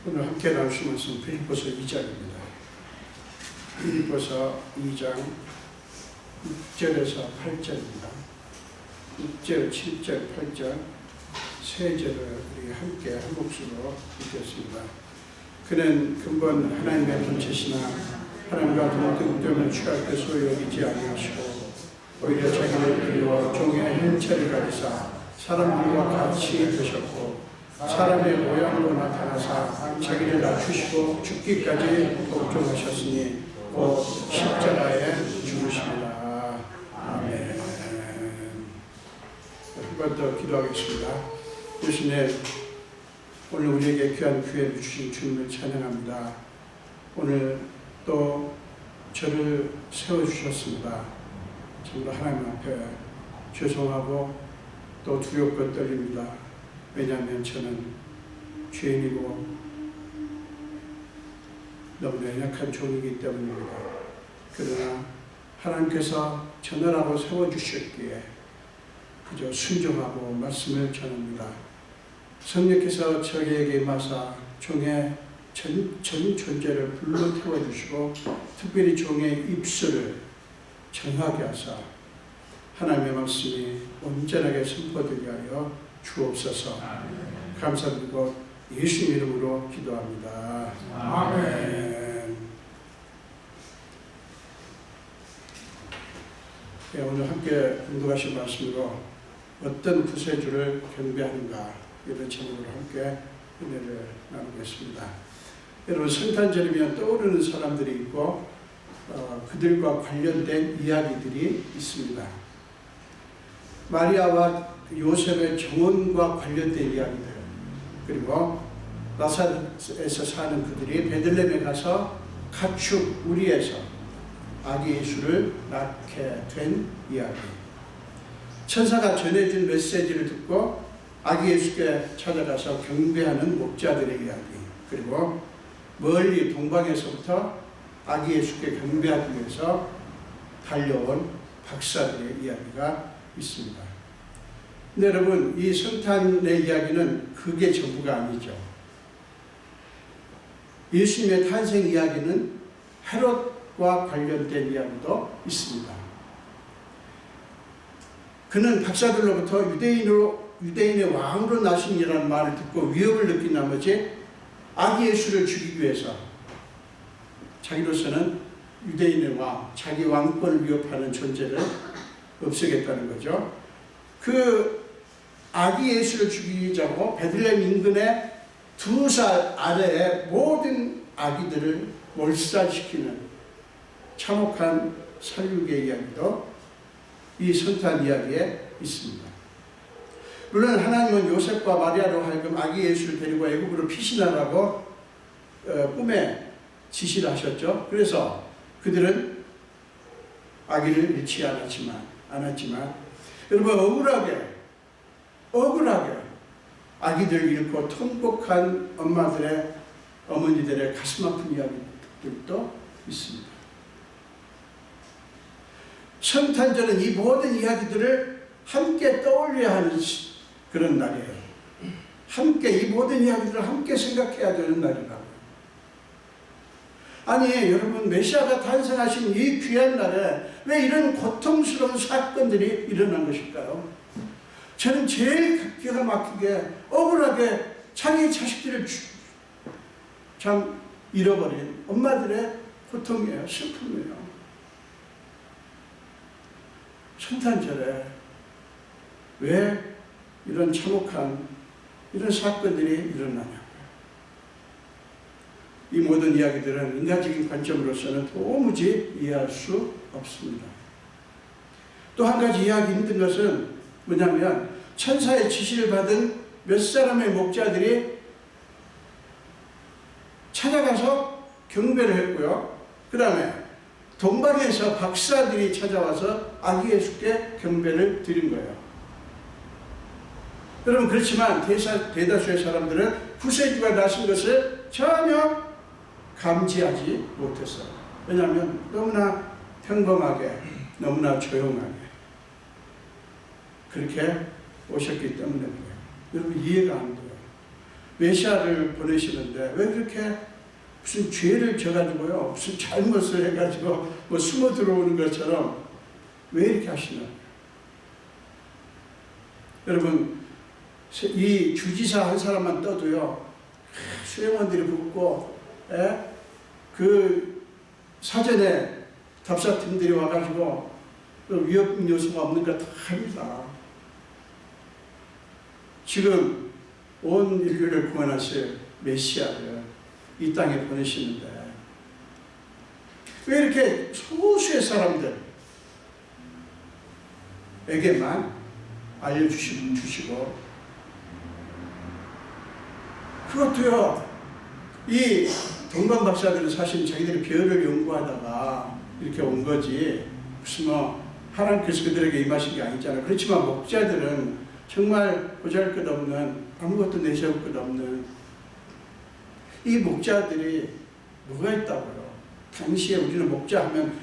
오늘 함께 나누실 말씀 빌립보서 2장입니다. 빌립보서 2장 6절에서 8절입니다. 6절, 7절, 8절 세 절을 우리 함께 한 목소리로 읽겠습니다. 그는 근본 하나님의 본체시나 하나님과 동등됨을 취할 것으로 여기지 아니하시고 오히려 자기를 비워 종의 형체를 가지사 사람들과 같이 되셨고 사람의 모양으로 나타나사 자기를 낮추시고 죽기까지 복종하셨으니 곧 십자가에 죽으십니다. 아멘. 한 번 더 기도하겠습니다. 예수님, 오늘 우리에게 귀한 기회를 주신 주님을 찬양합니다. 오늘 또 저를 세워주셨습니다. 정말 하나님 앞에 죄송하고 또 두렵고 떨립니다. 왜냐하면 저는 죄인이고 너무 연약한 종이기 때문입니다. 그러나 하나님께서 전하라고 세워주셨기에 그저 순종하고 말씀을 전합니다. 성령께서 저에게 임하사 종의 전 존재를 불러 태워주시고 특별히 종의 입술을 정하게 하사 하나님의 말씀이 온전하게 선포되게 하여 주옵소서. 감사드리고 예수 이름으로 기도합니다. 아멘. 네, 오늘 함께 공독하신 말씀으로 어떤 구세주를 경배하는가 이런 제목으로 함께 은혜를 나누겠습니다. 여러분, 성탄절이면 떠오르는 사람들이 있고 그들과 관련된 이야기들이 있습니다. 마리아와 요셉의 정원과 관련된 이야기들, 그리고 나사렛에서 사는 그들이 베들레헴에 가서 가축 우리에서 아기 예수를 낳게 된 이야기, 천사가 전해준 메시지를 듣고 아기 예수께 찾아가서 경배하는 목자들의 이야기, 그리고 멀리 동방에서부터 아기 예수께 경배하기 위해서 달려온 박사들의 이야기가 있습니다. 근데 여러분, 이 성탄의 이야기는 그게 전부가 아니죠. 예수님의 탄생 이야기는 헤롯과 관련된 이야기도 있습니다. 그는 박사들로부터 유대인의 왕으로 나신이라는 말을 듣고 위협을 느낀 나머지 아기 예수를 죽이기 위해서 자기로서는 유대인의 왕, 자기 왕권을 위협하는 존재를 없애겠다는 거죠. 그 아기 예수를 죽이자고 베들레헴 인근의 2살 아래의 모든 아기들을 몰살시키는 참혹한 살육의 이야기도 이 성탄 이야기에 있습니다. 물론 하나님은 요셉과 마리아로 하여금 아기 예수를 데리고 애굽으로 피신하라고 꿈에 지시를 하셨죠. 그래서 그들은 아기를 잃지 않았지만 여러분, 억울하게 아기들 잃고 통곡한 어머니들의 가슴 아픈 이야기들도 있습니다. 성탄절은 이 모든 이야기들을 함께 떠올려야 하는 그런 날이에요. 함께 이 모든 이야기들을 함께 생각해야 되는 날이라고요. 아니, 여러분, 메시아가 탄생하신 이 귀한 날에 왜 이런 고통스러운 사건들이 일어난 것일까요? 저는 제일 기가 막히게 억울하게 자기 자식들을 참 잃어버린 엄마들의 고통이에요. 슬픔이에요. 성탄절에 왜 이런 참혹한 이런 사건들이 일어나냐고요. 이 모든 이야기들은 인간적인 관점으로서는 도무지 이해할 수 없습니다. 또 한 가지 이해하기 힘든 것은 뭐냐면 천사의 지시를 받은 몇 사람의 목자들이 찾아가서 경배를 했고요. 그 다음에 동방에서 박사들이 찾아와서 아기 예수께 경배를 드린 거예요. 여러분, 그렇지만 대다수의 사람들은 구세주가 나신 것을 전혀 감지하지 못했어요. 왜냐하면 너무나 평범하게, 너무나 조용하게 그렇게 오셨기 때문에 그래요. 여러분, 이해가 안 돼요. 메시아를 보내시는데 왜 그렇게 무슨 죄를 져가지고요, 무슨 잘못을 해가지고 뭐 숨어 들어오는 것처럼 왜 이렇게 하시나? 여러분, 이 주지사 한 사람만 떠도요, 수행원들이 붙고, 그 사전에 답사팀들이 와가지고 위협 요소가 없는 거 다 합니다. 지금 온 인류를 구원하실 메시아를 이 땅에 보내시는데 왜 이렇게 소수의 사람들에게만 알려주시고, 그것도요, 이 동방 박사들은 사실 자기들이 별을 연구하다가 이렇게 온 거지 무슨 하나님께서 그들에게 임하신 게 아니잖아요. 그렇지만 목자들은 정말 보잘것없는, 아무것도 내세울 것 없는 이 목자들이 뭐가 있다고요? 당시에 우리는 목자 하면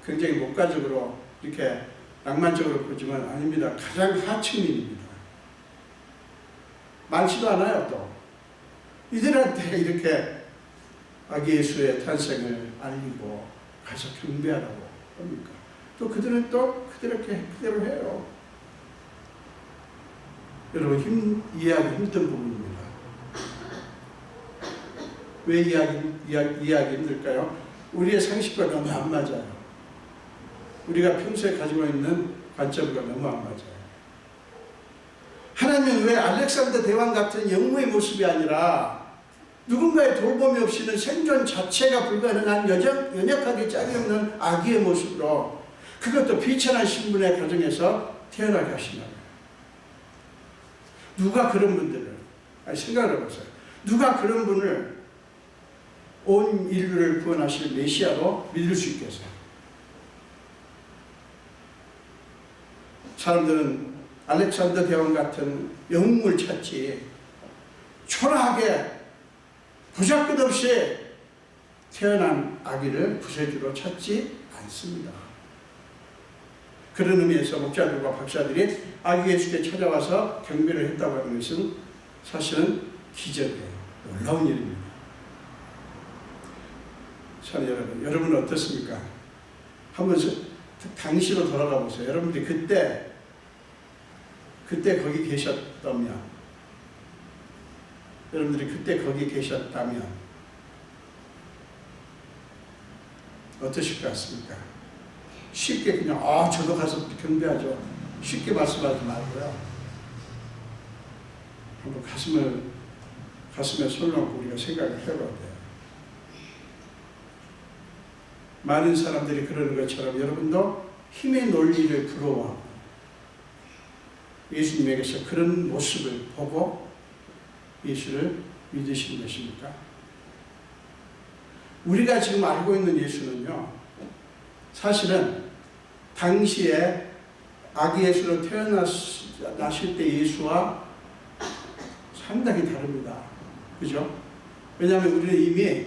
굉장히 목가적으로 이렇게 낭만적으로 보지만 아닙니다. 가장 하층민입니다. 많지도 않아요. 또 이들한테 이렇게 아기 예수의 탄생을 알리고 가서 경배하라고 합니까? 또 그들은 또 그대로 해요. 여러분, 이해하기 힘든 부분입니다. 왜 이해하기 힘들까요? 우리의 상식과 너무 안 맞아요. 우리가 평소에 가지고 있는 관점과 너무 안 맞아요. 하나님은 왜 알렉산더 대왕 같은 영웅의 모습이 아니라 누군가의 돌봄이 없이는 생존 자체가 불가능한 연약하게 짝이 없는 아기의 모습으로, 그것도 비천한 신분의 가정에서 태어나게 하시나요? 누가 그런 분들을, 생각을 해보세요. 누가 그런 분을 온 인류를 구원하실 메시아로 믿을 수 있겠어요? 사람들은 알렉산더 대왕 같은 영웅을 찾지, 초라하게 보잘것없이 태어난 아기를 구세주로 찾지 않습니다. 그런 의미에서 목자들과 박사들이 아기 예수께 찾아와서 경배를 했다고 하는 것은 사실은 기적이에요. 놀라운 일입니다. 자, 여러분은 어떻습니까? 한번 당시로 돌아가 보세요. 여러분들이 그때 거기 계셨다면, 어떠실 것 같습니까? 쉽게 그냥 저도 가서 경배하죠, 쉽게 말씀하지 말고요, 한번 가슴에 손을 얹고 우리가 생각을 해봐야 돼요. 많은 사람들이 그러는 것처럼 여러분도 힘의 논리를 부러워하고 예수님에게서 그런 모습을 보고 예수를 믿으시는 것입니까? 우리가 지금 알고 있는 예수는요, 사실은 당시에 아기 예수로 태어나실 때 예수와 상당히 다릅니다. 그죠? 왜냐하면 우리는 이미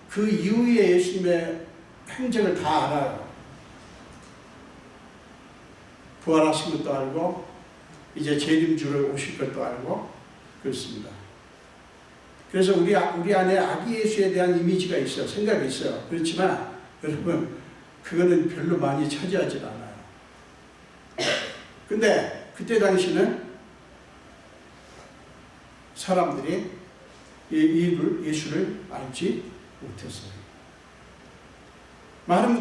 그 이후에 예수님의 행적을 다 알아요. 부활하신 것도 알고, 이제 재림주로 오실 것도 알고, 그렇습니다. 그래서 우리 안에 아기 예수에 대한 이미지가 있어요. 생각이 있어요. 그렇지만 여러분, 그거는 별로 많이 차지하지 않아요. 근데 그때 당시는 사람들이 예수를 알지 못했어요. 많은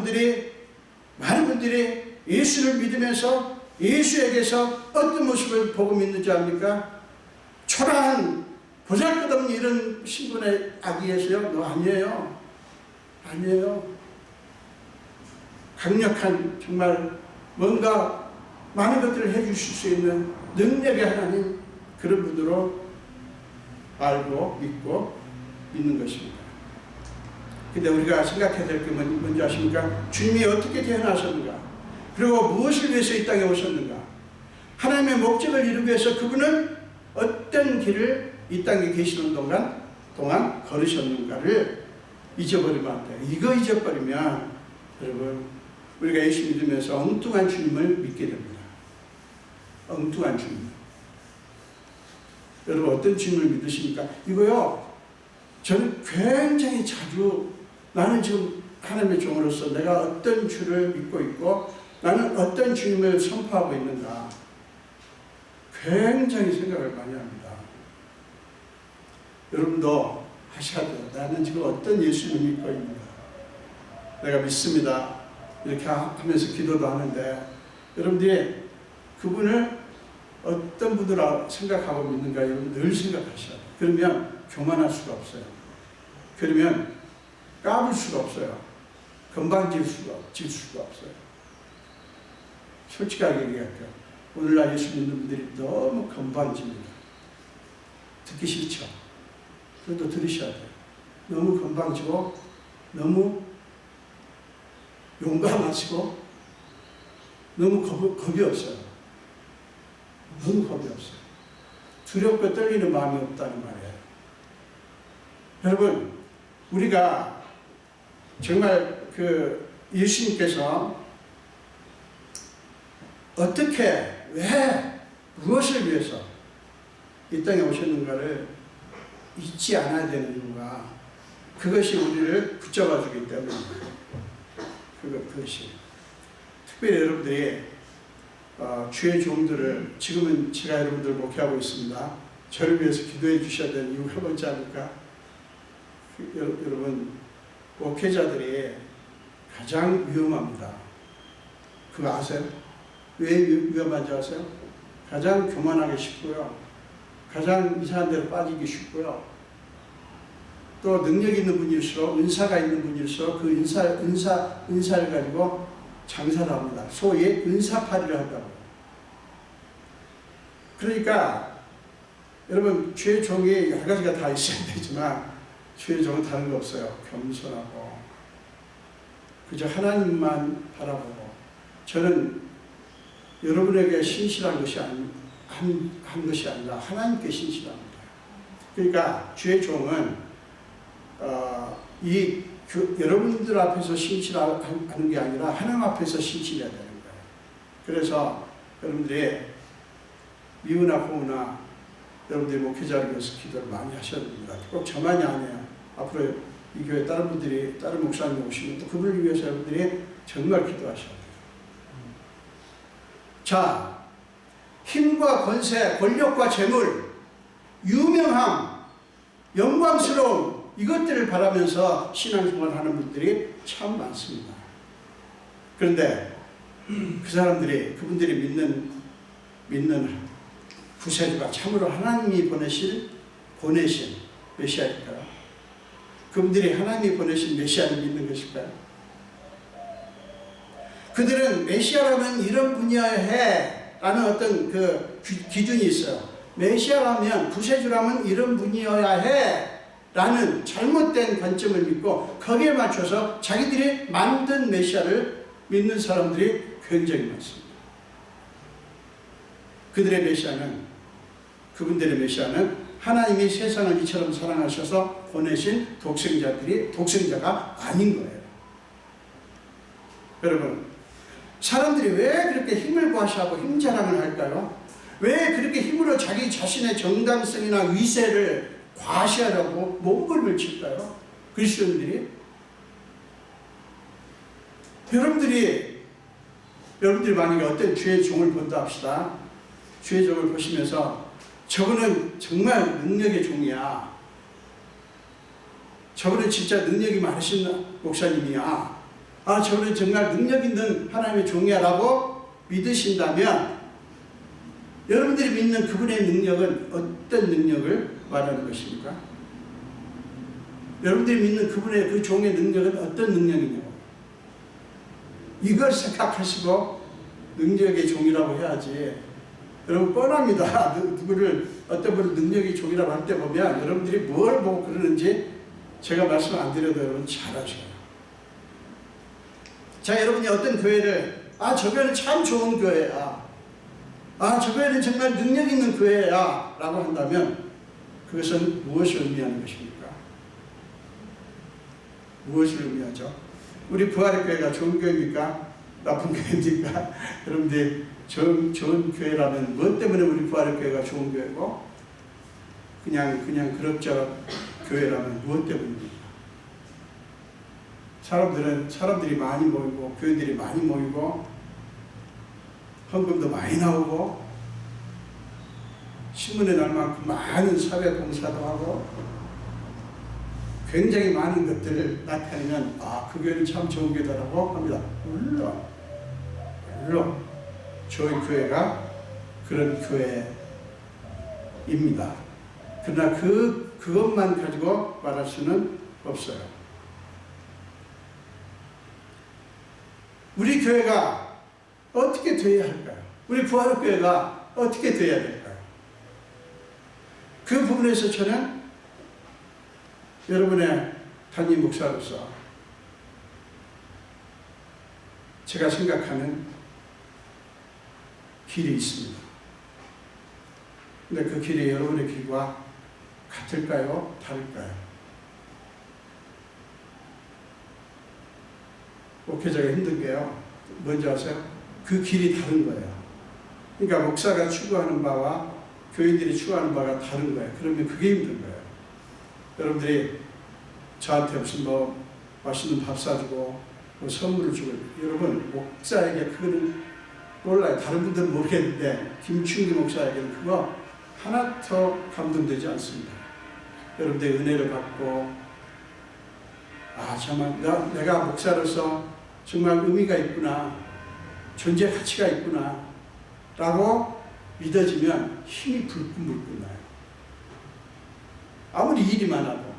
분들이 예수를 믿으면서 예수에게서 어떤 모습을 보고 믿는지 압니까? 초라한 보잘것없는 이런 신분의 아기 예수요? 너 아니에요. 강력한, 정말 뭔가 많은 것들을 해주실 수 있는 능력의 하나님, 그런 분으로 알고 믿고 믿는 것입니다. 근데 우리가 생각해야 될 게 뭔지 아십니까? 주님이 어떻게 태어나셨는가? 그리고 무엇을 위해서 이 땅에 오셨는가? 하나님의 목적을 이루기 위해서 그분은 어떤 길을 이 땅에 계시는 동안 걸으셨는가를 잊어버리면 안 돼요. 이거 잊어버리면 여러분, 우리가 예수 믿으면서 엉뚱한 주님을 믿게 됩니다. 엉뚱한 주님. 여러분 어떤 주님을 믿으십니까? 이거요, 저는 굉장히 자주 나는 지금 하나님의 종으로서 내가 어떤 주를 믿고 있고 나는 어떤 주님을 선포하고 있는가 굉장히 생각을 많이 합니다. 여러분도 하셔야 돼요. 나는 지금 어떤 예수님을 믿고 있는가. 내가 믿습니다. 이렇게 하면서 기도도 하는데 여러분들이 그분을 어떤 분으로 생각하고 믿는가 여러분 늘 생각하셔야 돼요. 그러면 교만할 수가 없어요. 그러면 까불 수가 없어요. 건방질 수가 없어요. 솔직하게 얘기할게요. 오늘날 예수 믿는 분들이 너무 건방집니다. 듣기 싫죠? 그래도 들으셔야 돼요. 너무 건방지고 너무 용감하시고 너무 겁이 없어요. 너무 겁이 없어요. 두렵고 떨리는 마음이 없다는 말이에요. 여러분, 우리가 정말 예수님께서 어떻게, 왜, 무엇을 위해서 이 땅에 오셨는가를 잊지 않아야 되는 이유가 그것이 우리를 붙잡아 주기 때문입니다. 그것이. 특별히 여러분들이 주의 종들을 지금은 제가 여러분들 목회하고 있습니다. 저를 위해서 기도해 주셔야 되는 이유가 뭔지 아닙니까? 여러분 목회자들이 가장 위험합니다. 그거 아세요? 왜 위험한지 아세요? 가장 교만하기 쉽고요. 가장 이상한 데로 빠지기 쉽고요. 또 능력 있는 분일수록 은사가 있는 분일수록 그 은사를 가지고 장사를 합니다. 소위 은사팔이를 한다고. 그러니까 여러분 주의 종이 여러 가지가 다 있어야 되지만 주의 종은 다른 거 없어요. 겸손하고 그저 하나님만 바라보고 저는 여러분에게 신실한 것이 한 것이 아니라 하나님께 신실합니다. 그러니까 주의 종은 여러분들 앞에서 신실하는 게 아니라 하나님 앞에서 신실해야 되는 거예요. 그래서 여러분들이 미우나 고우나 여러분들이 목회자를 위해서 기도를 많이 하셔야 됩니다. 꼭 저만이 아니에요. 앞으로 이 교회 다른 분들이, 다른 목사님이 오시면 또 그분을 위해서 여러분들이 정말 기도하셔야 돼요. 자, 힘과 권세, 권력과 재물, 유명함, 영광스러움 이것들을 바라면서 신앙생활을 하는 분들이 참 많습니다. 그런데 그 사람들이, 그분들이 믿는 구세주가 참으로 하나님이 보내신 메시아일까요? 그분들이 하나님이 보내신 메시아를 믿는 것일까요? 그들은 메시아라면 이런 분야에 해 라는 어떤 그 기준이 있어요. 메시아라면, 구세주라면 이런 분이어야 해 라는 잘못된 관점을 믿고 거기에 맞춰서 자기들이 만든 메시아를 믿는 사람들이 굉장히 많습니다. 그분들의 메시아는 하나님이 세상을 이처럼 사랑하셔서 보내신 독생자가 아닌 거예요. 여러분, 사람들이 왜 그렇게 힘을 과시하고 힘자랑을 할까요? 왜 그렇게 힘으로 자기 자신의 정당성이나 위세를 과시하려고 몸부림을 칠까요? 그리스도인들이? 여러분들이 만약에 어떤 주의 종을 본다 합시다. 주의 종을 보시면서 저분은 정말 능력의 종이야. 저분은 진짜 능력이 많으신 목사님이야. 저분은 정말 능력 있는 하나님의 종이야 라고 믿으신다면 여러분들이 믿는 그분의 능력은 어떤 능력을 말하는 것입니까? 여러분들이 믿는 그분의 그 종의 능력은 어떤 능력이냐고. 이걸 생각하시고 능력의 종이라고 해야지. 여러분 뻔합니다. 어떤 분을 능력의 종이라고 할 때 보면 여러분들이 뭘 보고 그러는지 제가 말씀 안 드려도 여러분 잘 아셔요. 자, 여러분이 어떤 교회를 저 교회는 참 좋은 교회야. 저 교회는 정말 능력 있는 교회야 라고 한다면 그것은 무엇을 의미하는 것입니까? 무엇을 의미하죠? 우리 부활의 교회가 좋은 교회입니까? 나쁜 교회입니까? 여러분들 좋은 교회라면 무엇 때문에 우리 부활의 교회가 좋은 교회고 그냥 그럭저럭 교회라면 무엇 때문입니까? 사람들이 많이 모이고 교회들이 많이 모이고 헌금도 많이 나오고 신문에 날 만큼 많은 사회 봉사도 하고 굉장히 많은 것들을 나타내면 그 교회는 참 좋은 교회다라고 합니다. 물론 저희 교회가 그런 교회입니다. 그러나 그것만 가지고 말할 수는 없어요. 우리 교회가 어떻게 되어야 할까요? 우리 부활교회가 어떻게 되어야 될까요? 그 부분에서 저는 여러분의 담임 목사로서 제가 생각하는 길이 있습니다. 근데 그 길이 여러분의 길과 같을까요? 다를까요? 목회자가 힘든 게요. 뭔지 아세요? 그 길이 다른 거예요. 그러니까 목사가 추구하는 바와 교인들이 추구하는 바가 다른 거예요. 그러면 그게 힘든 거예요. 여러분들이 저한테 무슨 맛있는 밥 사주고 선물을 주고, 여러분 목사에게 그거는 몰라요. 다른 분들은 모르겠는데 김충기 목사에게는 그거 하나도 감동되지 않습니다. 여러분들의 은혜를 받고 정말 내가 목사로서 정말 의미가 있구나, 존재 가치가 있구나 라고 믿어지면 힘이 불끈불끈 나요. 아무리 일이 많아도,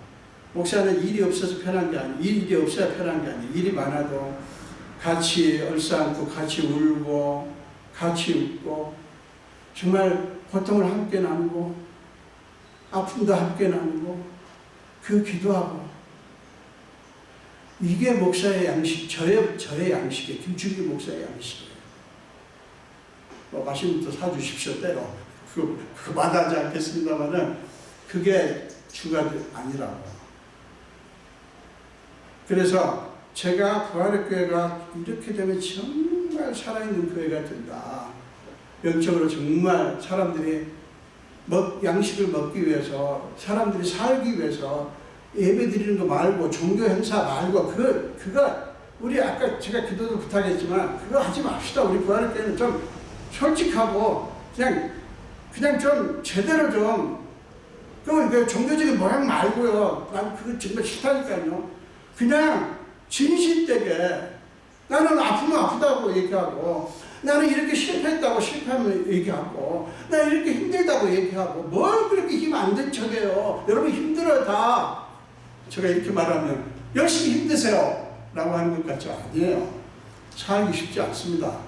목사는 일이 없어서 편한 게 아니에요. 일이 없어야 편한 게 아니에요. 일이 많아도 같이 얼싸안고 같이 울고 같이 웃고 정말 고통을 함께 나누고 아픔도 함께 나누고 그 기도하고, 이게 목사의 양식, 저의 양식이에요. 김충기 목사의 양식이에요. 맛있는 것도 사주십시오, 때로. 그거 마다하지 않겠습니다만은 그게 주가 아니라고. 그래서 제가 부활의 교회가 이렇게 되면 정말 살아있는 교회가 된다. 영적으로 정말 사람들이 양식을 먹기 위해서, 사람들이 살기 위해서 예배 드리는 거 말고, 종교 행사 말고, 그거 우리 아까 제가 기도도 부탁했지만 그거 하지 맙시다. 우리 부활의 교회는 좀 솔직하고 그냥 좀 제대로 좀, 그 종교적인 모양 말고요. 난 그거 정말 싫다니까요. 그냥 진실되게 나는 아프면 아프다고 얘기하고, 나는 이렇게 실패했다고 실패하면 얘기하고, 나는 이렇게 힘들다고 얘기하고, 뭘 그렇게 힘 안 든 척해요. 여러분 힘들어요 다. 제가 이렇게 말하면 열심히 힘드세요 라고 하는 것 같죠? 아니에요. 살기 쉽지 않습니다.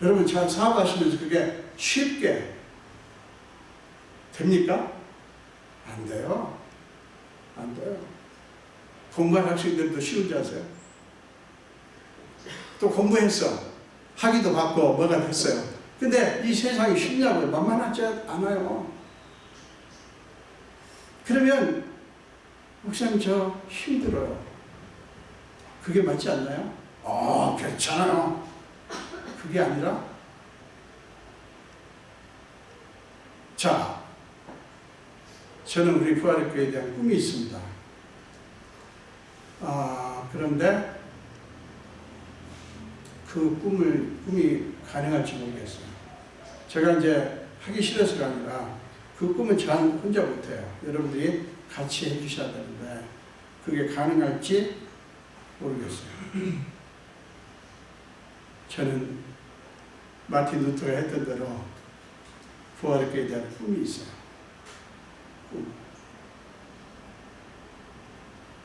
여러분 잘 사업하시면서 그게 쉽게 됩니까? 안 돼요. 안 돼요. 공부한 학생들도 쉬운지 아세요? 또 공부했어. 학위도 받고 뭐가 됐어요. 근데 이 세상이 쉽냐고요? 만만하지 않아요. 그러면 목사님 저 힘들어요. 그게 맞지 않나요? 괜찮아요. 그게 아니라, 자, 저는 우리 부활의 교회에 대한 꿈이 있습니다. 그런데 그 꿈이 가능할지 모르겠어요. 제가 이제 하기 싫어서가 아니라 그 꿈은 저 혼자 못해요. 여러분들이 같이 해주셔야 되는데 그게 가능할지 모르겠어요. 저는 마틴 루터가 했던 대로 부활의 교회에 대한 꿈이 있어요. 꿈.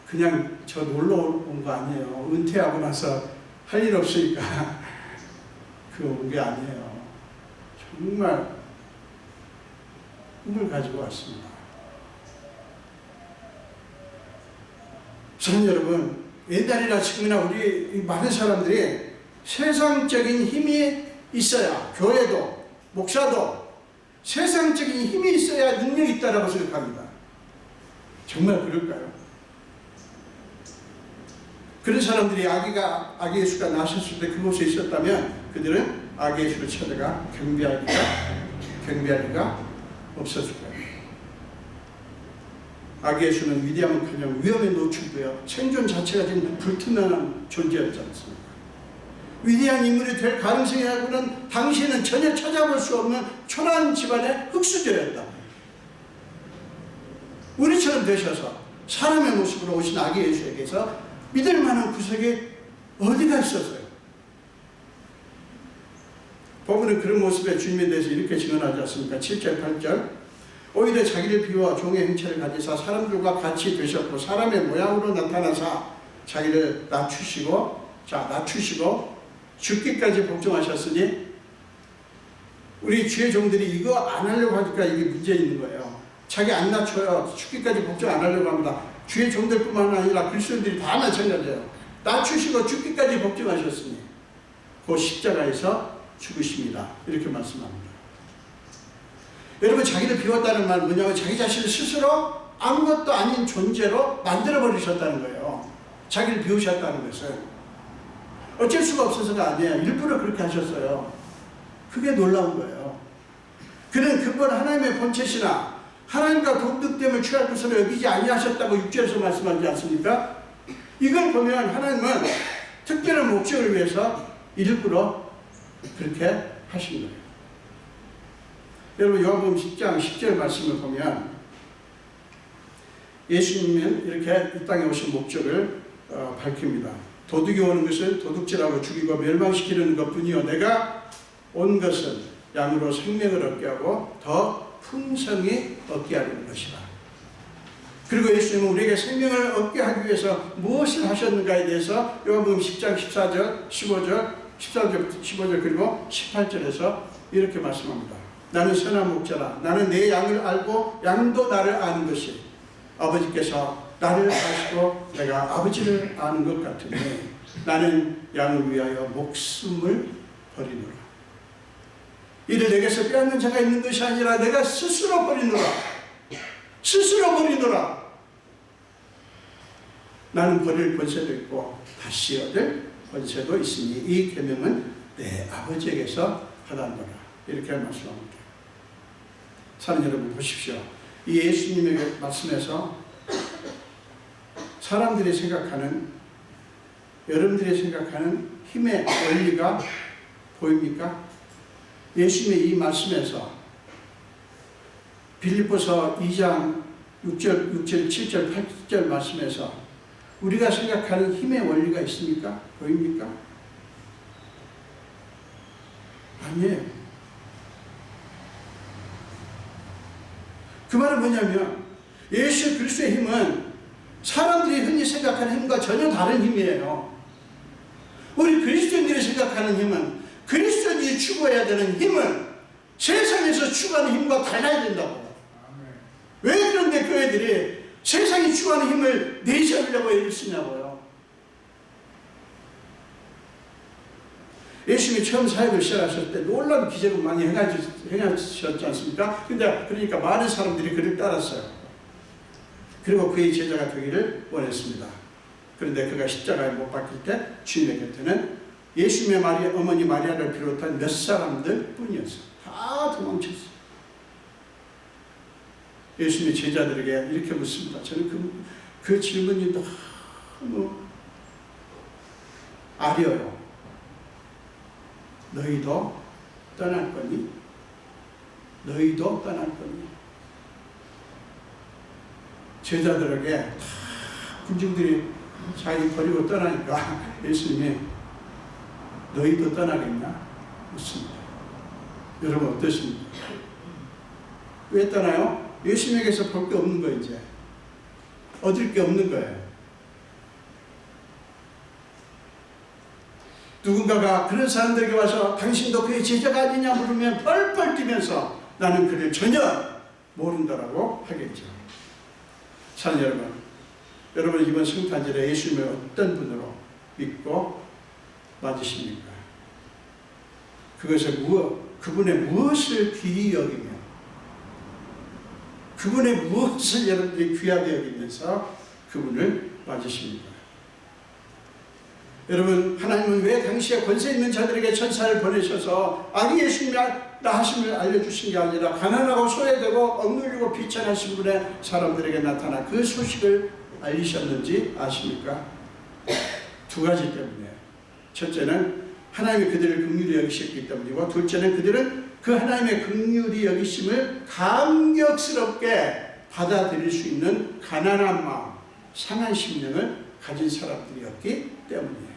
그냥 저 놀러 온 거 아니에요. 은퇴하고 나서 할 일 없으니까 그 온 게 아니에요. 정말 꿈을 가지고 왔습니다. 저는 여러분, 옛날이나 지금이나 우리 많은 사람들이 세상적인 힘이 있어야, 교회도 목사도 세상적인 힘이 있어야 능력이 있다고 생각합니다. 정말 그럴까요? 그런 사람들이 아기 예수가 나셨을 때 그곳에 있었다면 그들은 아기 예수를 찾아가 경배할 리가 없었을 거예요. 아기 예수는 위대함은커녕 위험에 노출되어 생존 자체가 지금 불투명한 존재였지 않습니까? 위대한 인물이 될 가능성이라고는 당시에는 전혀 찾아볼 수 없는 초라한 집안의 흙수저였다. 우리처럼 되셔서 사람의 모습으로 오신 아기 예수에게서 믿을 만한 구석이 어디가 있었어요? 본문은 그런 모습의 주님에 대해서 이렇게 증언하지 않습니까? 7절 8절 오히려 자기를 비워 종의 형체를 가지사 사람들과 같이 되셨고 사람의 모양으로 나타나사 자기를 낮추시고 죽기까지 복종하셨으니 우리 주의 종들이 이거 안 하려고 하니까 이게 문제 있는 거예요. 자기 안 낮춰요. 죽기까지 복종 안 하려고 합니다. 주의 종들뿐만 아니라 그리스도인들이 다 마찬가지예요. 낮추시고 죽기까지 복종하셨으니 그 십자가에서 죽으십니다. 이렇게 말씀합니다. 여러분, 자기를 비웠다는 말은 뭐냐면 자기 자신을 스스로 아무것도 아닌 존재로 만들어버리셨다는 거예요. 자기를 비우셨다는 것은 어쩔 수가 없어서가 아니에요. 일부러 그렇게 하셨어요. 그게 놀라운 거예요. 그는 근본 하나님의 본체시나 하나님과 동등됨을 취할 것으로 여기지 아니하셨다고 6절에서 말씀하지 않습니까? 이걸 보면 하나님은 특별한 목적을 위해서 일부러 그렇게 하신 거예요. 여러분, 요한복음 10장 10절 말씀을 보면 예수님은 이렇게 이 땅에 오신 목적을 밝힙니다. 도둑이 오는 것은 도둑질하고 죽이고 멸망시키는 것뿐이요 내가 온 것은 양으로 생명을 얻게 하고 더 풍성히 얻게 하려는 것이다. 그리고 예수님은 우리에게 생명을 얻게 하기 위해서 무엇을 하셨는가에 대해서 요한복음 10장 14절 15절 14절 15절 그리고 18절에서 이렇게 말씀합니다. 나는 선한 목자라. 나는 내 양을 알고 양도 나를 아는 것이 아버지께서 나를 아시고 내가 아버지를 아는 것 같으니 나는 양을 위하여 목숨을 버리노라. 이를 내게서 빼앗는 자가 있는 것이 아니라 내가 스스로 버리노라. 스스로 버리노라. 나는 버릴 권세도 있고 다시 얻을 권세도 있으니 이 계명은 내 아버지에게서 받았노라. 이렇게 말씀합니다. 사는 여러분 보십시오. 이 예수님의 말씀에서 사람들이 생각하는, 여러분들이 생각하는 힘의 원리가 보입니까? 예수님의 이 말씀에서 빌립보서 2장 6절, 7절, 8절 말씀에서 우리가 생각하는 힘의 원리가 있습니까? 보입니까? 아니에요. 그 말은 뭐냐면 예수 그리스도의 힘은 사람들이 흔히 생각하는 힘과 전혀 다른 힘이에요. 우리 그리스도인들이 생각하는 힘은 그리스도인이 추구해야 되는 힘은 세상에서 추구하는 힘과 달라야 된다고. 왜 그런데 교회들이 세상이 추구하는 힘을 내세우려고 애를 쓰냐고요. 예수님이 처음 사역을 시작하실 때 놀라운 기적을 많이 행하셨지 않습니까? 근데 그러니까 많은 사람들이 그를 따랐어요. 그리고 그의 제자가 되기를 원했습니다. 그런데 그가 십자가에 못 박힐 때 주님의 곁에는 예수님의 어머니 마리아를 비롯한 몇 사람들 뿐이었어요. 다 도망쳤어요. 예수님의 제자들에게 이렇게 묻습니다. 저는 그 질문이 너무 아려요. 너희도 떠날 거니? 너희도 떠날 거니? 제자들에게 다 군중들이 자기 버리고 떠나니까 예수님이 너희도 떠나겠냐? 묻습니다. 여러분 어떠십니까? 왜 떠나요? 예수님에게서 볼 게 없는 거예요. 이제 얻을 게 없는 거예요. 누군가가 그런 사람들에게 와서 당신도 그의 제자가 아니냐 물으면 뻘뻘 뛰면서 나는 그를 전혀 모른다라고 하겠죠. 사랑하는 여러분 이번 성탄절에 예수님을 어떤 분으로 믿고 맞으십니까? 그분의 무엇을 귀히 여기며 그분의 무엇을 여러분들이 귀하게 여기면서 그분을 맞으십니까? 여러분, 하나님은 왜 당시에 권세 있는 자들에게 천사를 보내셔서 아기 예수님이 나하심을 알려주신 게 아니라 가난하고 소외되고 억눌리고 비천하신 분의 사람들에게 나타나 그 소식을 알리셨는지 아십니까? 두 가지 때문에. 첫째는 하나님이 그들을 긍휼히 여기셨기 때문이고, 둘째는 그들은 그 하나님의 긍휼히 여기심을 감격스럽게 받아들일 수 있는 가난한 마음, 상한 심령을 가진 사람들이었기 때문이에요.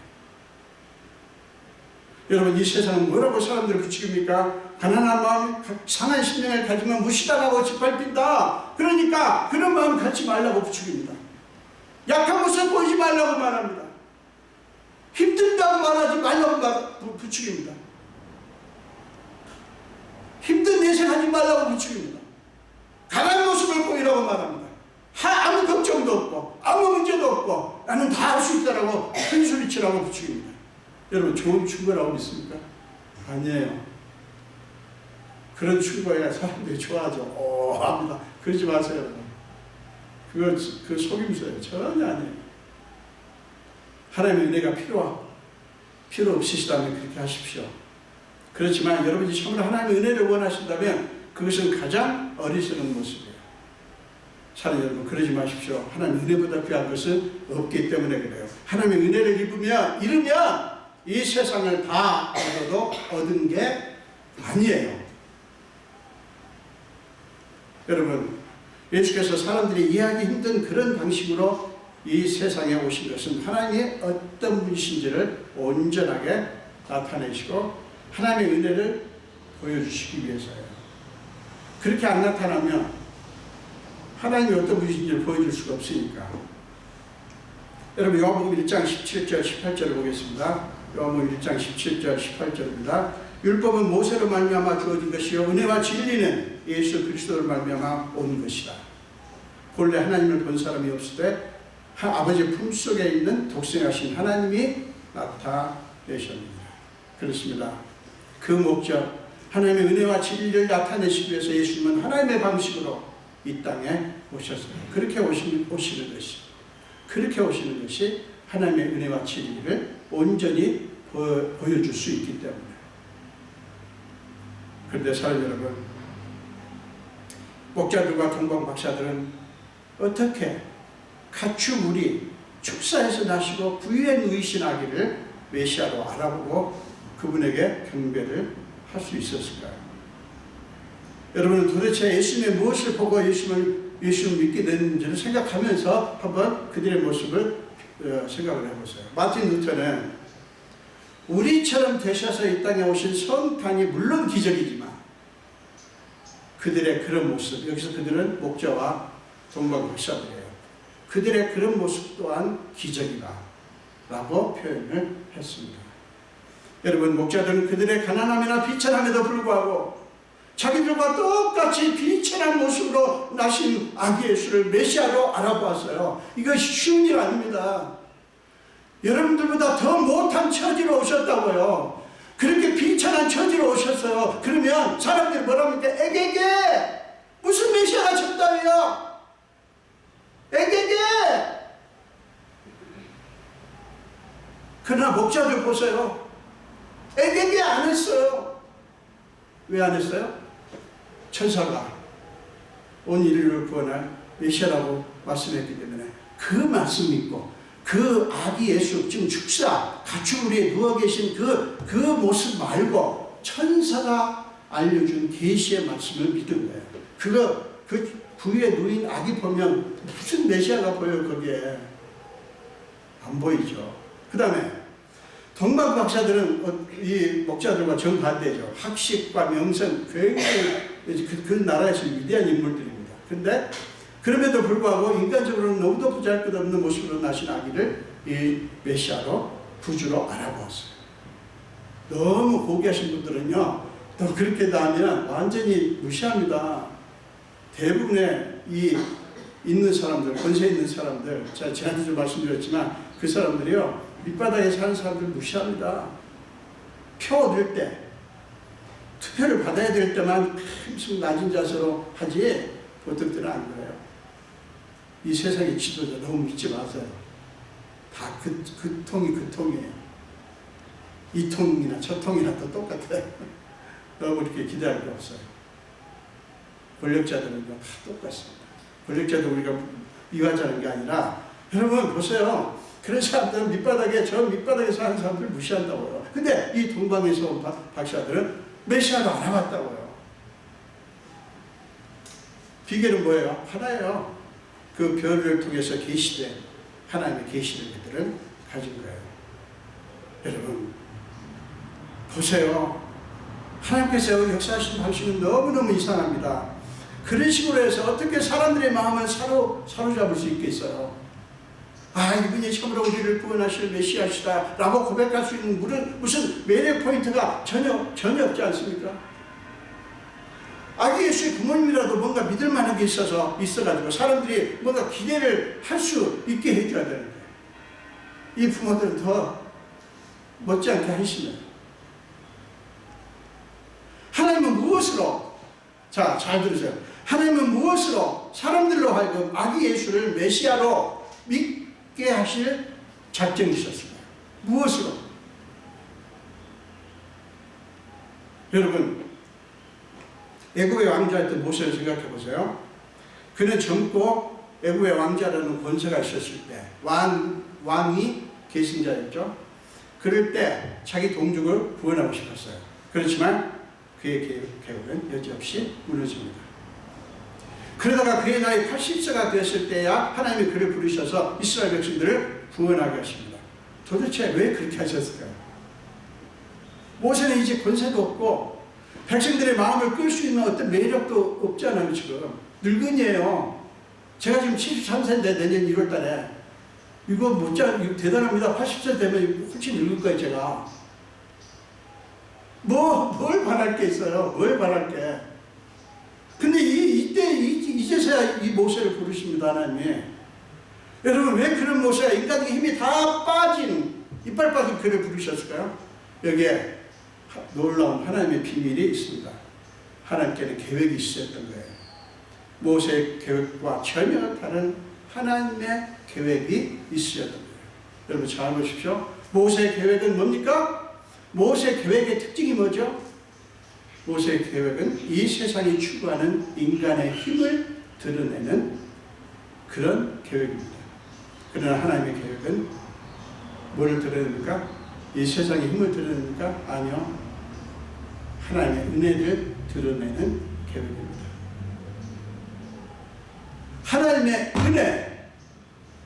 여러분, 이 세상은 뭐라고 사람들을 부추깁니까? 가난한 마음, 상한 심령을 가지면 무시당하고 짓밟힌다. 그러니까 그런 마음 갖지 말라고 부추깁니다. 약한 모습 보이지 말라고 말합니다. 힘들다고 말하지 말라고 부추깁니다. 힘든 내색하지 말라고 부추깁니다. 가난한 모습을 보이라고 말합니다. 아무 걱정도 없고 아무 문제도 없고 나는 다 할 수 있다라고 큰소리치라고 부추깁니다. 여러분, 좋은 충고라고 믿습니까? 아니에요. 그런 충고에 사람들이 좋아하죠. 합니다. 그러지 마세요. 여러분. 그 속임수예요. 전혀 아니에요. 하나님의 은혜가 필요 없으시다면 그렇게 하십시오. 그렇지만 여러분이 참으로 하나님의 은혜를 원하신다면 그것은 가장 어리석은 모습이에요. 사랑하는 여러분, 그러지 마십시오. 하나님의 은혜보다 귀한 것은 없기 때문에 그래요. 하나님의 은혜를 잃으면 이 세상을 다 얻어도 얻은 게 아니에요. 여러분, 예수께서 사람들이 이해하기 힘든 그런 방식으로 이 세상에 오신 것은 하나님의 어떤 분이신지를 온전하게 나타내시고 하나님의 은혜를 보여주시기 위해서예요. 그렇게 안 나타나면 하나님이 어떤 분이신지를 보여줄 수가 없으니까. 여러분, 요한복음 1장 17절 18절을 보겠습니다. 요한복음 1장 17절 18절입니다. 율법은 모세로 말미암아 주어진 것이요 은혜와 진리는 예수 그리스도로 말미암아 온 것이다. 본래 하나님을 본 사람이 없으되 아버지 품속에 있는 독생하신 하나님이 나타내셨습니다. 그렇습니다. 그 목적, 하나님의 은혜와 진리를 나타내시기 위해서 예수님은 하나님의 방식으로 이 땅에 오셨어요. 그렇게 오시는 것이 하나님의 은혜와 진리를 온전히 보여줄 수 있기 때문에. 그런데 사랑 여러분, 목자들과 동방 박사들은 어떻게 가축우리 축사에서 나시고 부유에 누이신 아기를 메시아로 알아보고 그분에게 경배를 할 수 있었을까요? 여러분은 도대체 예수님의 무엇을 보고 예수님을 믿게 됐는지를 생각하면서 한번 그들의 모습을 생각을 해보세요. 마틴 루터는 우리처럼 되셔서 이 땅에 오신 성탄이 물론 기적이지만 그들의 그런 모습, 여기서 그들은 목자와 동방 박사들이에요. 그들의 그런 모습 또한 기적이다 라고 표현을 했습니다. 여러분, 목자들은 그들의 가난함이나 비천함에도 불구하고 자기들과 똑같이 비천한 모습으로 나신 아기 예수를 메시아로 알아보았어요. 이것이 쉬운 일 아닙니다. 여러분들보다 더 못한 처지로 오셨다고요. 그렇게 비천한 처지로 오셨어요. 그러면 사람들이 뭐랍니까? 에게게! 무슨 메시아가 쳤다고요? 에게게! 그러나 목자들 보세요. 에게게 안 했어요. 왜 안 했어요? 천사가 온 인류를 구원할 메시아라고 말씀했기 때문에 그 말씀 믿고 그 아기 예수, 지금 축사, 가축우리에 누워 계신 그 모습 말고 천사가 알려준 계시의 말씀을 믿은 거예요. 그 부위에 누인 아기 보면 무슨 메시아가 보여요? 거기에 안 보이죠. 그 다음에 동방 박사들은 이 목자들과 정반대죠. 학식과 명성, 굉장히 그 나라에서 위대한 인물들입니다. 근데 그럼에도 불구하고 인간적으로는 너무도 보잘것없는 모습으로 나신 아기를 이 메시아로 구주로 알아보았어요. 너무 고귀하신 분들은요, 또 그렇게 하면 완전히 무시합니다. 대부분의 이 있는 사람들, 권세 있는 사람들, 제가 지난주에 말씀드렸지만 그 사람들이요, 밑바닥에 사는 사람들 무시합니다. 표 얻을 때, 투표를 받아야 될 때만 무슨 낮은 자세로 하지 보통들은 안 그래요. 이 세상의 지도자 너무 믿지 마세요. 다 그 통이 그 통이에요. 이 통이나 저 통이나 또 똑같아요. 너무 이렇게 기대할 게 없어요. 권력자들은 다 똑같습니다. 권력자도 우리가 미워하자는 게 아니라, 여러분 보세요. 그런 사람들은 저 밑바닥에 사는 사람들을 무시한다고요. 근데 이 동방에서 온 박사들은 메시아도 알아봤다고요. 비결은 뭐예요? 하나예요. 그 별을 통해서 계시된 하나님의 계시를 그들은 가진 거예요. 여러분 보세요. 하나님께서 역사하시는 방식은 너무너무 이상합니다. 그런 식으로 해서 어떻게 사람들의 마음을 사로잡을 수 있겠어요? 아, 이분이 참으로 우리를 구원하실 메시아시다 라고 고백할 수 있는 무슨 매력 포인트가 전혀 없지 않습니까? 아기 예수의 부모님이라도 뭔가 믿을 만한 게 있어가지고 사람들이 뭔가 기대를 할 수 있게 해줘야 되는데, 이 부모들은 더 못지않게 하시네요. 하나님은 무엇으로, 자, 잘 들으세요. 하나님은 무엇으로 사람들로 하여금 아기 예수를 메시아로 믿게 하실 작정이 있었을까요? 무엇으로? 여러분, 애굽의 왕자였던 모세를 생각해 보세요. 그는 젊고 애굽의 왕자라는 권세가 있었을 때, 왕이 계승자였죠. 그럴 때 자기 동족을 구원하고 싶었어요. 그렇지만 그의 계획은 여지없이 무너집니다. 그러다가 그의 나이 80세가 됐을 때야 하나님이 그를 부르셔서 이스라엘 백성들을 구원하게 하십니다. 도대체 왜 그렇게 하셨을까요? 모세는 이제 권세도 없고 백성들의 마음을 끌 수 있는 어떤 매력도 없잖아요. 지금 늙은이에요. 제가 지금 73세인데 내년 1월 달에 이거 대단합니다. 80세 되면 훨씬 늙을 거예요. 제가 뭘 바랄 게 있어요? 뭘 바랄 게. 근데 이제서야 이 모세를 부르십니다. 하나님이. 여러분, 왜 그런 모세가 인간의 힘이 다 빠진, 이빨 빠진 그를 부르셨을까요? 여기에 놀라운 하나님의 비밀이 있습니다. 하나님께는 계획이 있었던 거예요. 모세의 계획과 전혀 다른 하나님의 계획이 있었던 거예요. 여러분 잘 보십시오. 모세의 계획은 뭡니까? 모세의 계획의 특징이 뭐죠? 모세의 계획은 이 세상이 추구하는 인간의 힘을 드러내는 그런 계획입니다. 그러나 하나님의 계획은 뭐를 드러냅니까? 이 세상의 힘을 드러냅니까? 아니요. 하나님의 은혜를 드러내는 계획입니다. 하나님의 은혜,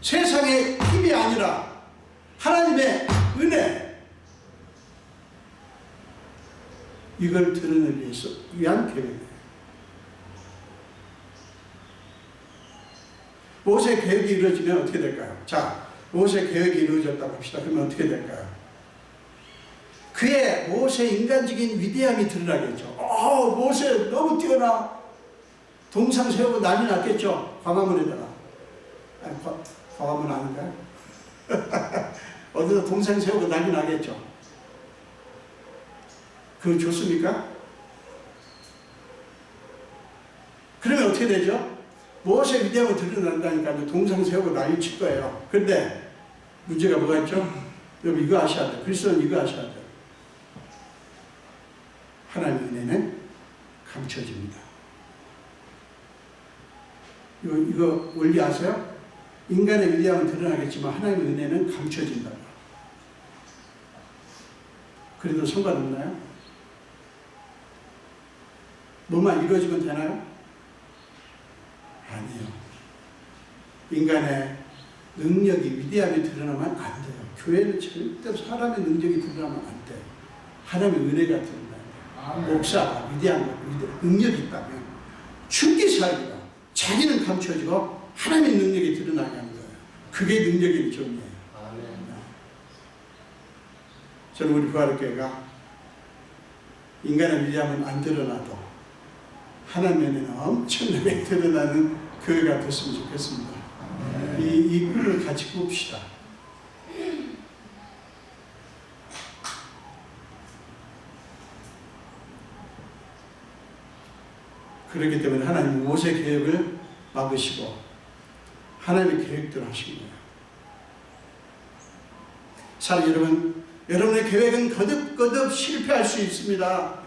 세상의 힘이 아니라 하나님의 은혜, 이걸 드러내기 위한 계획이에요. 모세의 계획이 이루어지면 어떻게 될까요? 자, 모세의 계획이 이루어졌다고 합시다. 그러면 어떻게 될까요? 그의 모세의 인간적인 위대함이 드러나겠죠. 모세 너무 뛰어나. 동상 세우고 난리 났겠죠. 광화문에다가. 아니, 광화문 아닌가요? 어디서 동상 세우고 난리 나겠죠. 그거 좋습니까? 그러면 어떻게 되죠? 모세의 위대함을 드러난다니까 동상 세우고 난리 칠 거예요. 그런데 문제가 뭐가 있죠? 여러분 이거 아셔야 돼요. 그리스도는 이거 아셔야 돼요. 하나님의 은혜는 감춰집니다. 이거 원리 아세요? 인간의 위대함은 드러나겠지만 하나님의 은혜는 감춰진다고. 그래도 상관없나요? 뭐만 이루어지면 되나요? 아니요. 인간의 능력이, 위대함이 드러나면 안 돼요. 교회는 절대 사람의 능력이 드러나면 안 돼요. 하나님의 은혜가 드러나야 돼요. 목사가 위대한 거, 능력이 있다면 죽기 살기가 자기는 감춰지고 하나님의 능력이 드러나게 하는 거예요. 그게 능력의 존재예요. 저는 우리 부활교회가 인간의 위대함은 안 드러나도 하나님의 은혜는 엄청나게 드러나는 교회가 됐으면 좋겠습니다. 이 꿈을 같이 꿉시다. 그렇기 때문에 하나님은 모세의 계획을 막으시고 하나님의 계획대로 하신 거예요. 사랑하는 여러분, 여러분의 계획은 거듭거듭 실패할 수 있습니다.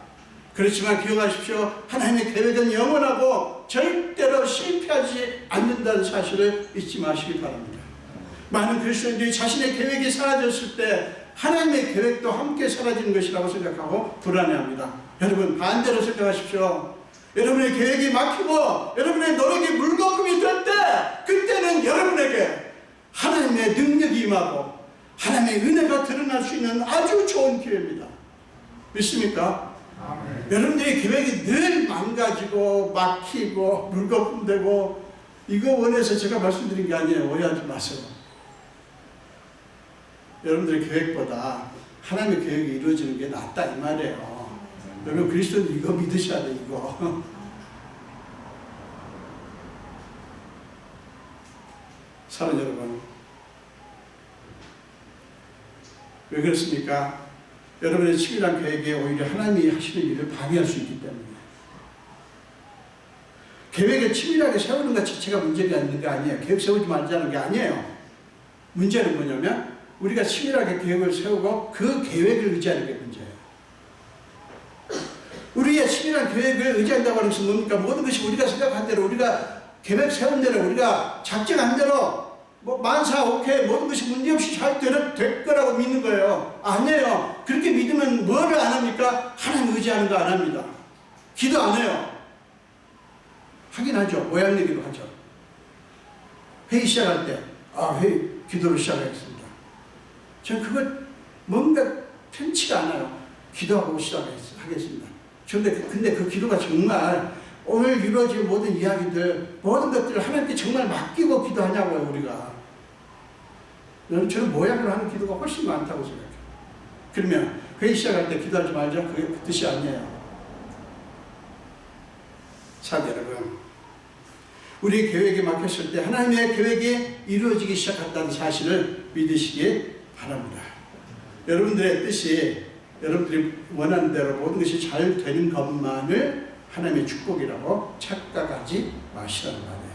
그렇지만 기억하십시오. 하나님의 계획은 영원하고 절대로 실패하지 않는다는 사실을 잊지 마시기 바랍니다. 많은 그리스도인들이 자신의 계획이 사라졌을 때 하나님의 계획도 함께 사라지는 것이라고 생각하고 불안해합니다. 여러분, 반대로 생각하십시오. 여러분의 계획이 막히고 여러분의 노력이 물거품이 될 때, 그때는 여러분에게 하나님의 능력이 임하고 하나님의 은혜가 드러날 수 있는 아주 좋은 기회입니다. 믿습니까? 아멘. 여러분들의 계획이 늘 망가지고 막히고 물거품 되고, 이거 원해서 제가 말씀드린 게 아니에요. 오해하지 마세요. 여러분들의 계획보다 하나님의 계획이 이루어지는 게 낫다 이 말이에요. 여러분, 그리스도는 이거 믿으셔야 돼. 이거. 사랑하는 여러분, 왜 그렇습니까? 여러분의 치밀한 계획에 오히려 하나님이 하시는 일을 방해할 수 있기 때문에. 계획을 치밀하게 세우는 것 자체가 문제가 있는 게 아니에요. 계획 세우지 말자는 게 아니에요. 문제는 뭐냐면 우리가 치밀하게 계획을 세우고 그 계획을 의지하는 게 문제예요. 우리의 치밀한 계획을 의지한다고 하는 것은 뭡니까? 모든 것이 우리가 생각한 대로, 우리가 계획 세운 대로, 우리가 작정한 대로 만사 오케이 모든 것이 문제없이 잘 될 거라고 믿는 거예요. 아니에요. 그렇게 믿으면 뭐를 안 합니까? 하나님 의지하는 거 안 합니다. 기도 안 해요. 하긴 하죠. 모양 내기로 하죠. 회의 시작할 때 회의 기도로 시작하겠습니다. 저는 그거 뭔가 편치가 않아요. 기도하고 시작하겠습니다. 근데 그 기도가 정말 오늘 이루어질 모든 이야기들, 모든 것들을 하나님께 정말 맡기고 기도하냐고요, 우리가. 저는 모양으로 하는 기도가 훨씬 많다고 생각해요. 그러면 회의 시작할 때 기도하지 말자, 그게 그 뜻이 아니에요. 사도 여러분, 우리 계획이 막혔을 때 하나님의 계획이 이루어지기 시작한다는 사실을 믿으시기 바랍니다. 여러분들의 뜻이, 여러분들이 원하는 대로 모든 것이 잘 되는 것만을 하나님의 축복이라고 착각하지 마시라는 말이에요.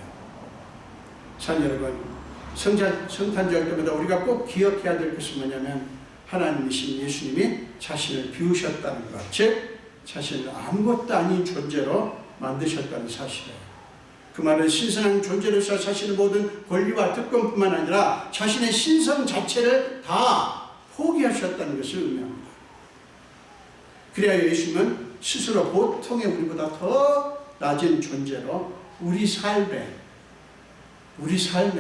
참 여러분, 성탄절 때마다 우리가 꼭 기억해야 될 것은 뭐냐면 하나님이신 예수님이 자신을 비우셨다는 것, 즉 자신을 아무것도 아닌 존재로 만드셨다는 사실이에요. 그 말은 신성한 존재로서 자신의 모든 권리와 특권뿐만 아니라 자신의 신성 자체를 다 포기하셨다는 것을 의미합니다. 그래야 예수님은 스스로 보통의 우리보다 더 낮은 존재로 우리 삶에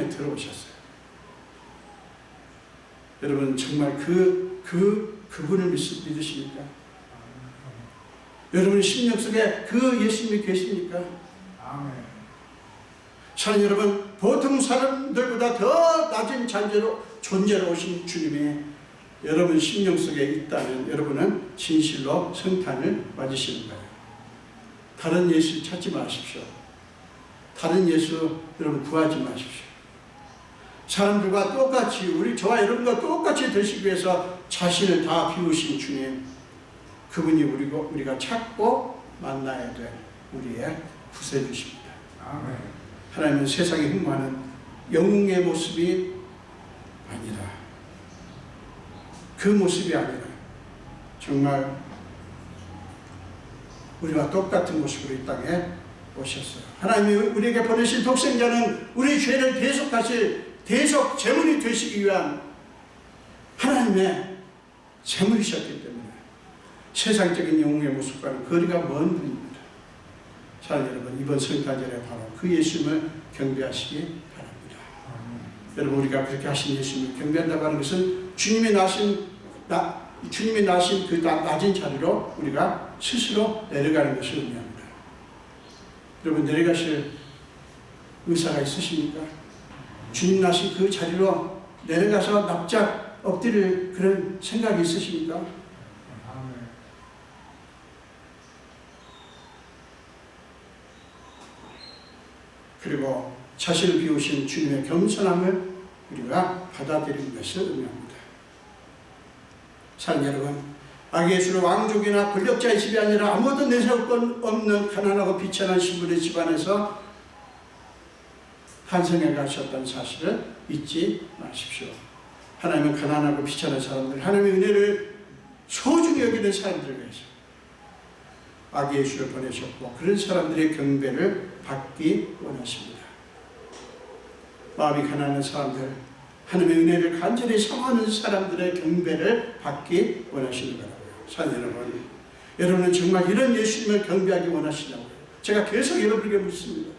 들어오셨어요. 여러분, 정말 그분을 믿으십니까? 여러분 심령 속에 그 예수님이 계십니까? 아멘. 사랑하는 여러분, 보통 사람들보다 더 낮은 존재로 오신 주님이 여러분 심령 속에 있다면 여러분은 진실로 성탄을 맞으시는 거예요. 다른 예수 찾지 마십시오. 다른 예수 여러분 구하지 마십시오. 사람들과 똑같이, 저와 여러분과 똑같이 되시기 위해서 자신을 다 비우신 주님, 그분이 우리가 찾고 만나야 될 우리의 구세주십니다. 아멘. 하나님은 세상에 흠모하는 영웅의 모습이 아니라, 그 모습이 아니라 정말 우리와 똑같은 모습으로 이 땅에 오셨어요. 하나님이 우리에게 보내신 독생자는 우리 죄를 대속 제물이 되시기 위한 하나님의 제물이셨기 때문에 세상적인 영웅의 모습과는 거리가 먼 분입니다. 사랑하는 여러분, 이번 성탄절에 바로 그 예수님을 경배하시기 바랍니다. 여러분, 우리가 그렇게 하신 예수님을 경배한다고 하는 것은 주님이 나신 그 낮은 자리로 우리가 스스로 내려가는 것을 의미합니다. 여러분, 내려가실 의사가 있으십니까? 주님 나신 그 자리로 내려가서 납작 엎드릴 그런 생각이 있으십니까? 그리고 자신을 비우신 주님의 겸손함을 우리가 받아들이는 것을 의미합니다. 사랑하는 여러분, 악의 예수는 왕족이나 권력자의 집이 아니라 아무도 내세울 것 없는 가난하고 비천한 신분의 집안에서 탄생해 가셨다는 사실을 잊지 마십시오. 하나님은 가난하고 비천한 사람들, 하나님의 은혜를 소중히 여기는 사람들을 위해서 아기 예수를 보내셨고 그런 사람들의 경배를 받기 원하십니다. 마음이 가난한 사람들, 하나님의 은혜를 간절히 사모하는 사람들의 경배를 받기 원하시는 거라고요. 사랑 여러분, 여러분은 정말 이런 예수님을 경배하기 원하시냐고요. 제가 계속 여러분에게 묻습니다.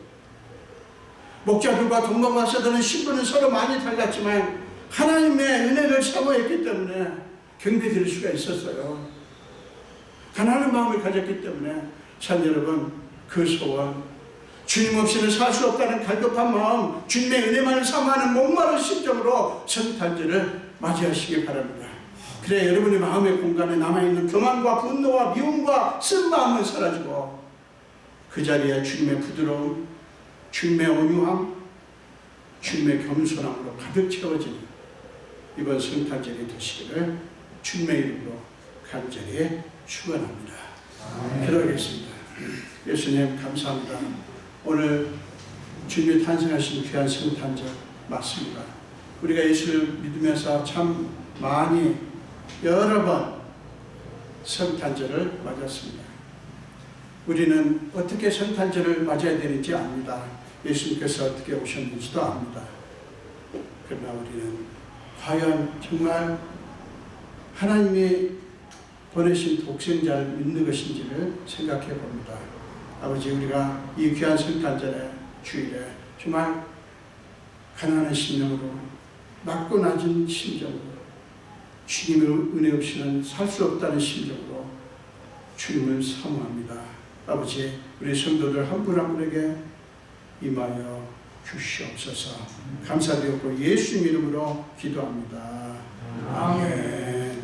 목자들과 동방마사들은 신분은 서로 많이 달랐지만 하나님의 은혜를 사모했기 때문에 경배드릴 수가 있었어요. 가난한 마음을 가졌기 때문에 산 여러분, 그 소원, 주님 없이는 살 수 없다는 갈급한 마음, 주님의 은혜만을 사모하는 목마른 심정으로 성탄절을 맞이하시기 바랍니다. 그래 여러분의 마음의 공간에 남아있는 교만과 분노와 미움과 쓴 마음은 사라지고 그 자리에 주님의 부드러움, 주님의 온유함, 주님의 겸손함으로 가득 채워지는 이번 성탄절이 되시기를 주님의 이름으로 간절히 축원합니다. 기도하겠습니다. 예수님 감사합니다. 오늘 주님이 탄생하신 귀한 성탄절 맞습니다. 우리가 예수를 믿으면서 참 많이 여러 번 성탄절을 맞았습니다. 우리는 어떻게 성탄절을 맞아야 되는지 압니다. 예수님께서 어떻게 오셨는지도 압니다. 그러나 우리는 과연 정말 하나님이 보내신 독생자를 믿는 것인지를 생각해 봅니다. 아버지, 우리가 이 귀한 성탄절의 주일에 정말 가난한 심령으로, 낮고 낮은 심정으로, 주님의 은혜 없이는 살 수 없다는 심정으로 주님을 사모합니다. 아버지, 우리 성도들 한 분 한 분에게 임하여 주시옵소서. 감사드리고 예수 이름으로 기도합니다. 아멘.